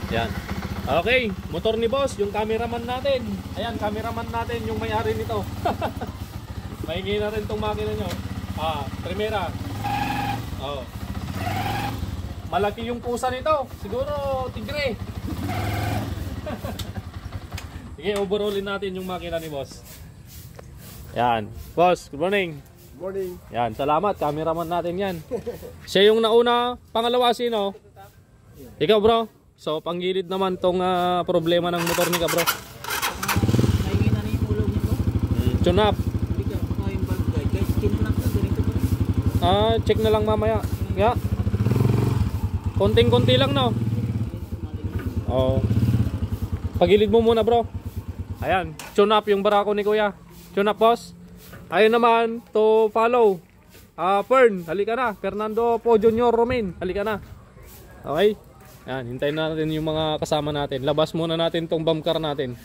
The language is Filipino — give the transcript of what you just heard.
Yan. Okay, motor ni boss, yung cameraman natin. Ayan, cameraman natin yung may-ari nito. Mahingi na rin tong makina nyo. Primera. Oh. Malaki yung pusa nito. Siguro tigre. Sige, overhaulin natin yung makina ni boss. Yan. Boss, good morning. Good morning. Yan, salamat. Cameraman natin yan. Siya yung nauna. Pangalawa sino? Ikaw bro. So, panggilid naman tong problema ng motor ni ka bro. Mahingi na rin yung ulog nito. Tune up. Hindi ka, baka yung bulb guide. Guys, tune up na ganito ba? Check na lang mamaya. Yeah. Konting-konti lang no. Oh. Pagilid mo muna bro. Ayan, tune up yung barako ni kuya. Tune up boss. Ayun naman to follow. Fern, halika na. Fernando Po Junior Romain, halika na. Okay? Ayan, hintayin natin yung mga kasama natin. Labas muna natin tong bump car natin.